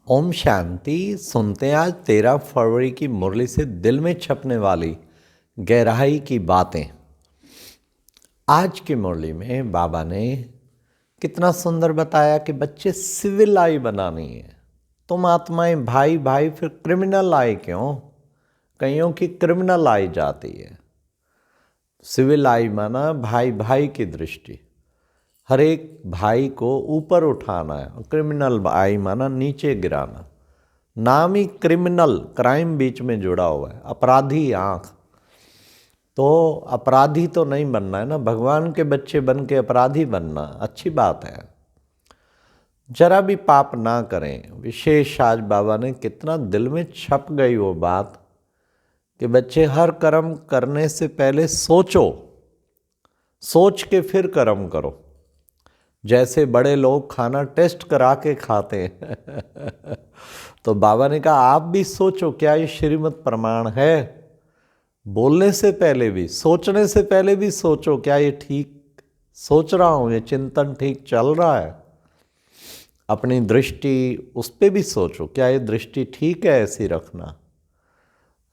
ओम शांति। सुनते हैं आज 13 फरवरी की मुरली से दिल में छपने वाली गहराई की बातें। आज की मुरली में बाबा ने कितना सुंदर बताया कि बच्चे सिविल आई बनानी है। तुम आत्माएं भाई भाई फिर क्रिमिनल आई क्यों? कईयों की क्रिमिनल आई जाती है। सिविल आई माना भाई भाई की दृष्टि, हर एक भाई को ऊपर उठाना है। और क्रिमिनल आई माना नीचे गिराना। नाम ही क्रिमिनल, क्राइम बीच में जुड़ा हुआ है। अपराधी आंख, तो अपराधी तो नहीं बनना है ना। भगवान के बच्चे बन के अपराधी बनना अच्छी बात है। जरा भी पाप ना करें। विशेष आज बाबा ने कितना दिल में छप गई वो बात कि बच्चे हर कर्म करने से पहले सोचो, सोच के फिर कर्म करो। जैसे बड़े लोग खाना टेस्ट करा के खाते हैं तो बाबा ने कहा आप भी सोचो, क्या ये श्रीमद् प्रमाण है? बोलने से पहले भी, सोचने से पहले भी सोचो, क्या ये ठीक सोच रहा हूँ, ये चिंतन ठीक चल रहा है? अपनी दृष्टि उस पर भी सोचो, क्या ये दृष्टि ठीक है ऐसी रखना?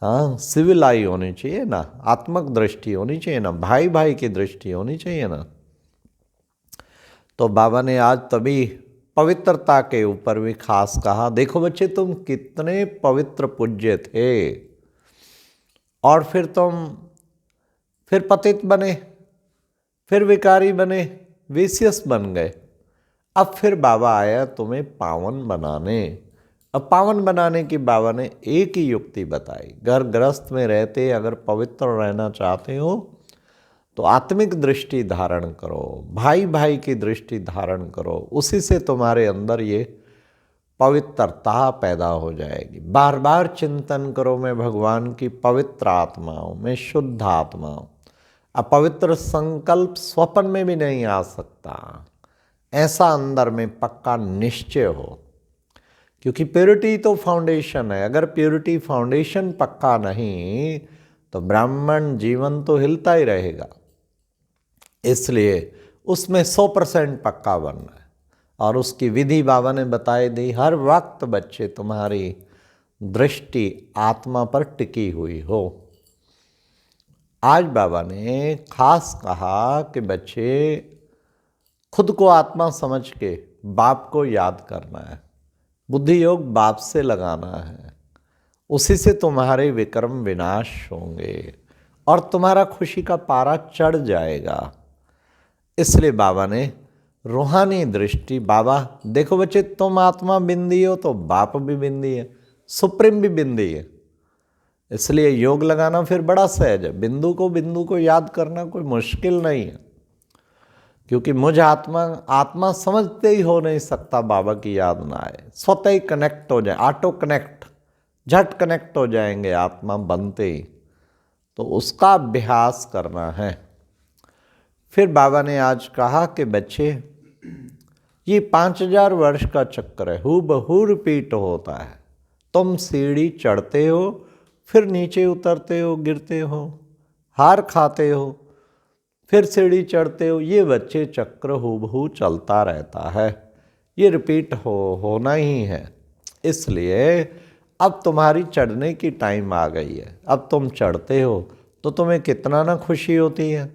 हाँ, सिविल आई होनी चाहिए ना, आत्मक दृष्टि होनी चाहिए ना, भाई भाई की दृष्टि होनी चाहिए ना। तो बाबा ने आज तभी पवित्रता के ऊपर भी खास कहा, देखो बच्चे तुम कितने पवित्र पूज्य थे और फिर तुम फिर पतित बने, फिर विकारी बने, वेश्यस बन गए। अब फिर बाबा आया तुम्हें पावन बनाने। अब पावन बनाने की बाबा ने एक ही युक्ति बताई। घर गृहस्थ में रहते अगर पवित्र रहना चाहते हो तो आत्मिक दृष्टि धारण करो, भाई भाई की दृष्टि धारण करो। उसी से तुम्हारे अंदर ये पवित्रता पैदा हो जाएगी। बार बार चिंतन करो, मैं भगवान की पवित्र आत्मा हूँ, मैं शुद्ध आत्मा हूँ। अपवित्र संकल्प स्वप्न में भी नहीं आ सकता। ऐसा अंदर में पक्का निश्चय हो, क्योंकि प्योरिटी तो फाउंडेशन है। अगर प्योरिटी फाउंडेशन पक्का नहीं तो ब्राह्मण जीवन तो हिलता ही रहेगा। इसलिए उसमें 100% पक्का बनना है। और उसकी विधि बाबा ने बताई दी। हर वक्त बच्चे तुम्हारी दृष्टि आत्मा पर टिकी हुई हो। आज बाबा ने खास कहा कि बच्चे खुद को आत्मा समझ के बाप को याद करना है। बुद्धि योग बाप से लगाना है। उसी से तुम्हारे विक्रम विनाश होंगे और तुम्हारा खुशी का पारा चढ़ जाएगा। इसलिए बाबा ने रूहानी दृष्टि, बाबा देखो बच्चे तुम आत्मा बिंदी हो तो बाप भी बिंदी है, सुप्रीम भी बिंदी है। इसलिए योग लगाना फिर बड़ा सहज है। बिंदु को याद करना कोई मुश्किल नहीं है, क्योंकि मुझ आत्मा समझते ही हो नहीं सकता बाबा की याद ना आए। स्वतः ही कनेक्ट हो जाए, ऑटो कनेक्ट, झट कनेक्ट हो जाएंगे आत्मा बनते ही। तो उसका अभ्यास करना है। फिर बाबा ने आज कहा कि बच्चे ये 5000 वर्ष का चक्कर है, हूबहू रिपीट होता है। तुम सीढ़ी चढ़ते हो, फिर नीचे उतरते हो, गिरते हो, हार खाते हो, फिर सीढ़ी चढ़ते हो। ये बच्चे चक्र हूबहू चलता रहता है। ये रिपीट होना ही है। इसलिए अब तुम्हारी चढ़ने की टाइम आ गई है। अब तुम चढ़ते हो तो तुम्हें कितना ना खुशी होती है।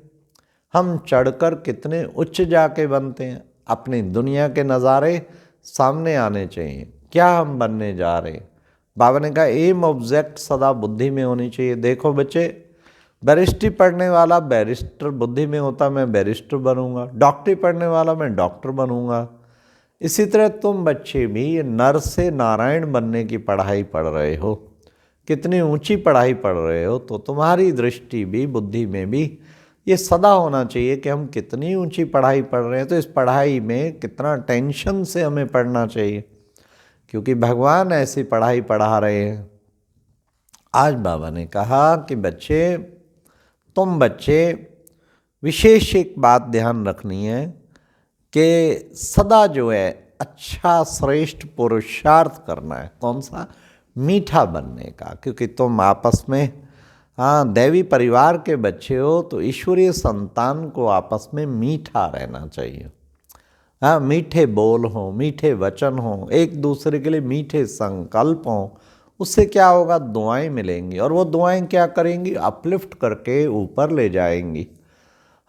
हम चढ़कर कितने उच्च जाके बनते हैं। अपनी दुनिया के नज़ारे सामने आने चाहिए, क्या हम बनने जा रहे हैं। बाबा ने कहा एम ऑब्जेक्ट सदा बुद्धि में होनी चाहिए। देखो बच्चे, बैरिस्ट्री पढ़ने वाला बैरिस्टर बुद्धि में होता, मैं बैरिस्टर बनूंगा। डॉक्टरी पढ़ने वाला मैं डॉक्टर बनूंगा। इसी तरह तुम बच्चे भी नर से नारायण बनने की पढ़ाई पढ़ रहे हो, कितनी ऊंची पढ़ाई पढ़ रहे हो। तो तुम्हारी दृष्टि भी, बुद्धि में भी ये सदा होना चाहिए कि हम कितनी ऊंची पढ़ाई पढ़ रहे हैं। तो इस पढ़ाई में कितना टेंशन से हमें पढ़ना चाहिए, क्योंकि भगवान ऐसी पढ़ाई पढ़ा रहे हैं। आज बाबा ने कहा कि बच्चे, तुम बच्चे विशेष एक बात ध्यान रखनी है कि सदा जो है अच्छा श्रेष्ठ पुरुषार्थ करना है। कौन सा? मीठा बनने का। क्योंकि तुम आपस में, हाँ, दैवी परिवार के बच्चे हो तो ईश्वरीय संतान को आपस में मीठा रहना चाहिए। हाँ, मीठे बोल हों, मीठे वचन हों, एक दूसरे के लिए मीठे संकल्प हों, उससे क्या होगा, दुआएं मिलेंगी। और वो दुआएं क्या करेंगी, अपलिफ्ट करके ऊपर ले जाएंगी।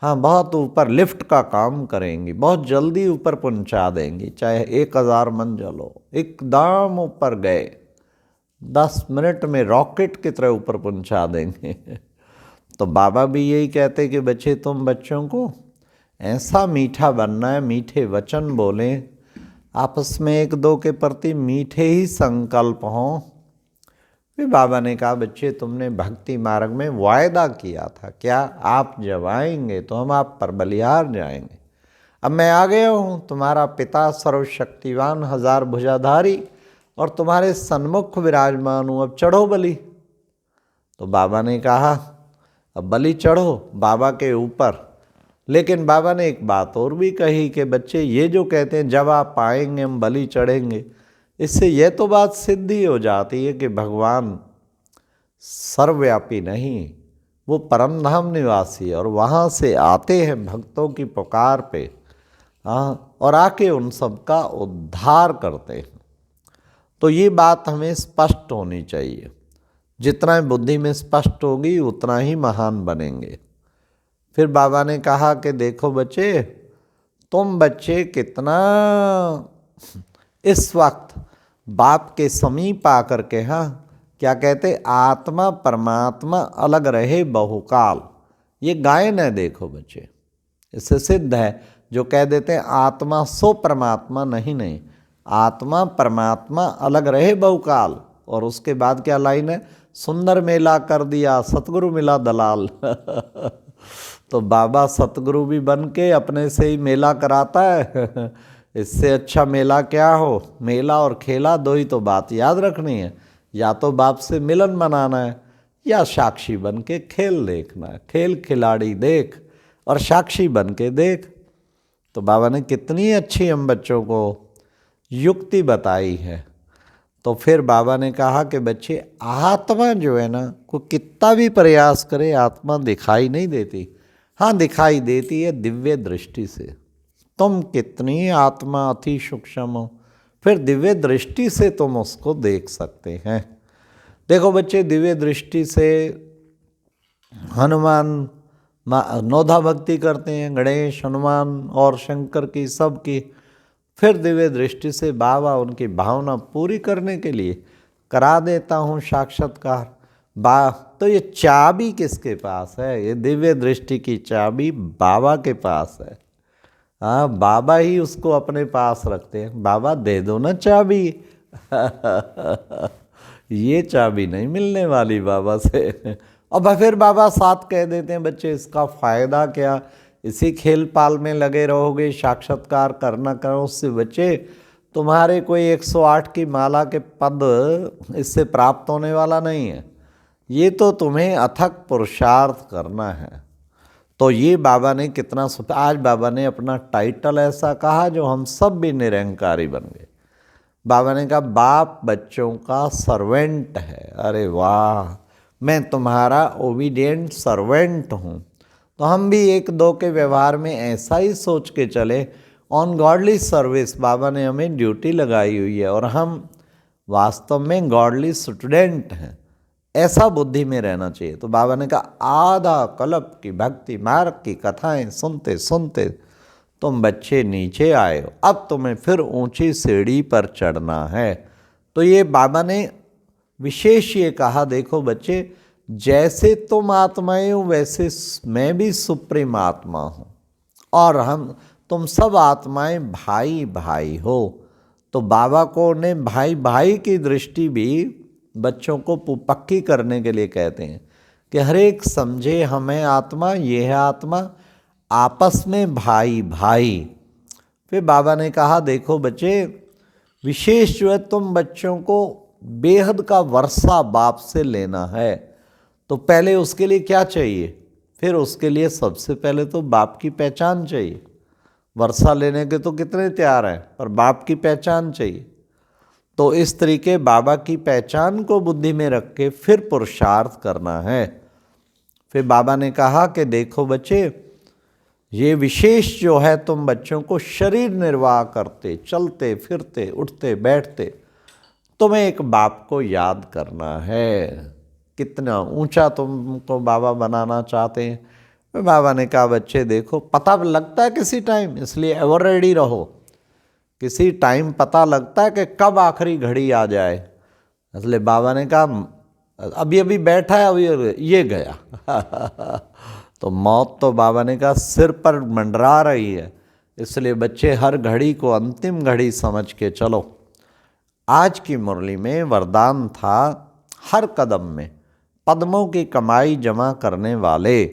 हाँ, बहुत ऊपर लिफ्ट का काम करेंगी, बहुत जल्दी ऊपर पहुंचा देंगी। चाहे 1000 मंजिल हो, एकदम ऊपर गए, 10 मिनट में रॉकेट की तरह ऊपर पहुंचा देंगे। तो बाबा भी यही कहते कि बच्चे, तुम बच्चों को ऐसा मीठा बनना है, मीठे वचन बोलें, आपस में एक दो के प्रति मीठे ही संकल्प हों। फिर बाबा ने कहा, बच्चे तुमने भक्ति मार्ग में वायदा किया था, क्या आप जब आएंगे तो हम आप पर बलिहार जाएंगे। अब मैं आ गया हूँ, तुम्हारा पिता सर्वशक्तिवान 1000 भुजाधारी और तुम्हारे सन्मुख विराजमान हूँ, अब चढ़ो बलि। तो बाबा ने कहा, अब बलि चढ़ो बाबा के ऊपर। लेकिन बाबा ने एक बात और भी कही कि बच्चे, ये जो कहते हैं जब आप आएंगे हम बलि चढ़ेंगे, इससे यह तो बात सिद्धि हो जाती है कि भगवान सर्वव्यापी नहीं, वो परम धाम निवासी है और वहाँ से आते हैं भक्तों की पुकार पे, हाँ, और आके उन सब का उद्धार करते हैं। तो ये बात हमें स्पष्ट होनी चाहिए। जितना बुद्धि में स्पष्ट होगी उतना ही महान बनेंगे। फिर बाबा ने कहा कि देखो बच्चे, तुम बच्चे कितना इस वक्त बाप के समीप आकर के, हाँ, क्या कहते, आत्मा परमात्मा अलग रहे बहुकाल, ये गायन है। देखो बच्चे, इससे सिद्ध है जो कह देते हैं आत्मा सो परमात्मा, नहीं, आत्मा परमात्मा अलग रहे बहुकाल। और उसके बाद क्या लाइन है, सुंदर मेला कर दिया सतगुरु मिला दलाल। तो बाबा सतगुरु भी बन के अपने से ही मेला कराता है। इससे अच्छा मेला क्या हो। मेला और खेला दो ही तो बात याद रखनी है, या तो बाप से मिलन मनाना है या साक्षी बन के खेल देखना है। खेल खिलाड़ी देख और साक्षी बन के देख। तो बाबा ने कितनी अच्छी हम बच्चों को युक्ति बताई है। तो फिर बाबा ने कहा कि बच्चे, आत्मा जो है ना, को कितना भी प्रयास करे आत्मा दिखाई नहीं देती। हाँ, दिखाई देती है दिव्य दृष्टि से। तुम कितनी आत्मा अति सूक्ष्म हो, फिर दिव्य दृष्टि से तुम उसको देख सकते हैं। देखो बच्चे, दिव्य दृष्टि से हनुमान नौधा भक्ति करते हैं, गणेश, हनुमान और शंकर की, सब की। फिर दिव्य दृष्टि से बाबा उनकी भावना पूरी करने के लिए करा देता हूँ साक्षात्कार। तो ये चाबी किसके पास है, ये दिव्य दृष्टि की चाबी बाबा के पास है। हाँ, बाबा ही उसको अपने पास रखते हैं। बाबा दे दो ना चाबी। ये चाबी नहीं मिलने वाली बाबा से। और फिर बाबा साथ कह देते हैं, बच्चे इसका फ़ायदा क्या, इसी खेल पाल में लगे रहोगे, साक्षात्कार करना करो, उससे बच्चे तुम्हारे कोई 108 की माला के पद इससे प्राप्त होने वाला नहीं है। ये तो तुम्हें अथक पुरुषार्थ करना है। तो ये बाबा ने कितना आज बाबा ने अपना टाइटल ऐसा कहा जो हम सब भी निरंकारी बन गए। बाबा ने कहा, बाप बच्चों का सर्वेंट है। अरे वाह, मैं तुम्हारा ओबीडिएंट सर्वेंट हूँ। तो हम भी एक दो के व्यवहार में ऐसा ही सोच के चले। ऑन गॉडली सर्विस बाबा ने हमें ड्यूटी लगाई हुई है और हम वास्तव में गॉडली स्टूडेंट हैं, ऐसा बुद्धि में रहना चाहिए। तो बाबा ने कहा, आधा कल्प की भक्ति मार्ग की कथाएं सुनते सुनते तुम बच्चे नीचे आए हो, अब तुम्हें फिर ऊंची सीढ़ी पर चढ़ना है। तो ये बाबा ने विशेष ये कहा, देखो बच्चे, जैसे तुम आत्माएं हो वैसे मैं भी सुप्रीम आत्मा हूँ और तुम सब आत्माएं भाई भाई हो। तो बाबा को ने भाई भाई की दृष्टि भी बच्चों को पक्की करने के लिए कहते हैं कि हर एक समझे हमें आत्मा, ये है आत्मा, आपस में भाई भाई। फिर बाबा ने कहा, देखो बच्चे, विशेष जो है तुम बच्चों को बेहद का वर्षा बाप से लेना है। तो पहले उसके लिए क्या चाहिए, फिर उसके लिए सबसे पहले तो बाप की पहचान चाहिए। वर्षा लेने के तो कितने तैयार हैं, पर बाप की पहचान चाहिए। तो इस तरीके बाबा की पहचान को बुद्धि में रख के फिर पुरुषार्थ करना है। फिर बाबा ने कहा कि देखो बच्चे, ये विशेष जो है तुम बच्चों को शरीर निर्वाह करते, चलते फिरते, उठते बैठते तुम्हें एक बाप को याद करना है। कितना ऊंचा तुमको बाबा बनाना चाहते हैं। तो बाबा ने कहा बच्चे देखो, पता लगता है किसी टाइम, इसलिए एवर रेडी रहो। किसी टाइम पता लगता है कि कब आखिरी घड़ी आ जाए। इसलिए बाबा ने कहा अभी अभी बैठा है, अभी ये गया तो मौत तो बाबा ने कहा सिर पर मंडरा रही है। इसलिए बच्चे हर घड़ी को अंतिम घड़ी समझ के चलो। आज की मुरली में वरदान था, हर कदम में पद्मों की कमाई जमा करने वाले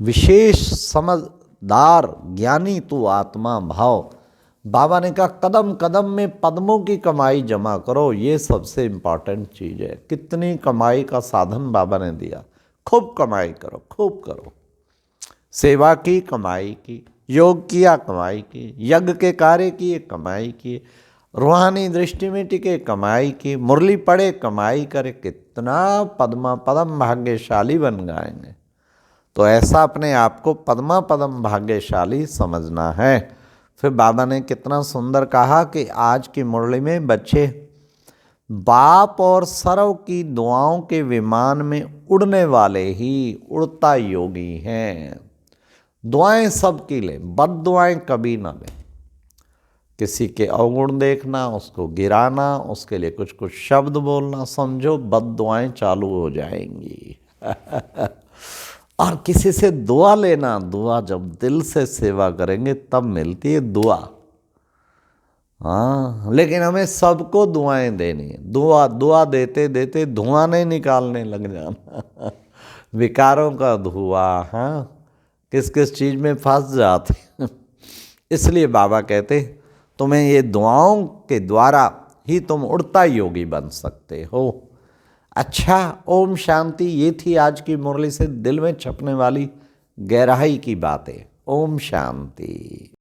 विशेष समझदार ज्ञानी तू आत्मा भाव। बाबा ने कहा कदम कदम में पद्मों की कमाई जमा करो, ये सबसे इम्पॉर्टेंट चीज़ है। कितनी कमाई का साधन बाबा ने दिया। खूब कमाई करो, खूब करो। सेवा की कमाई की, योग किया कमाई की, यज्ञ के कार्य किए कमाई की, रूहानी दृष्टि में टिके कमाई की, मुरली पढ़े कमाई करे। कितना पद्मा पदम भाग्यशाली बन जाएंगे। तो ऐसा अपने आप को पद्मा पदम भाग्यशाली समझना है। फिर बाबा ने कितना सुंदर कहा कि आज की मुरली में बच्चे बाप और सर्व की दुआओं के विमान में उड़ने वाले ही उड़ता योगी हैं। दुआएं सबकी ले, बद दुआएं कभी ना ले। किसी के अवगुण देखना, उसको गिराना, उसके लिए कुछ कुछ शब्द बोलना, समझो बद दुआएं चालू हो जाएंगी और किसी से दुआ लेना, दुआ जब दिल से सेवा करेंगे तब मिलती है दुआ। हाँ, लेकिन हमें सबको दुआएं देनी है। दुआ देते देते धुआं नहीं निकालने लग जाना विकारों का धुआं। हाँ, किस किस चीज़ में फंस जाते इसलिए बाबा कहते तुम्हें ये दुआओं के द्वारा ही तुम उड़ता योगी बन सकते हो। अच्छा, ओम शांति। ये थी आज की मुरली से दिल में छपने वाली गहराई की बातें। ओम शांति।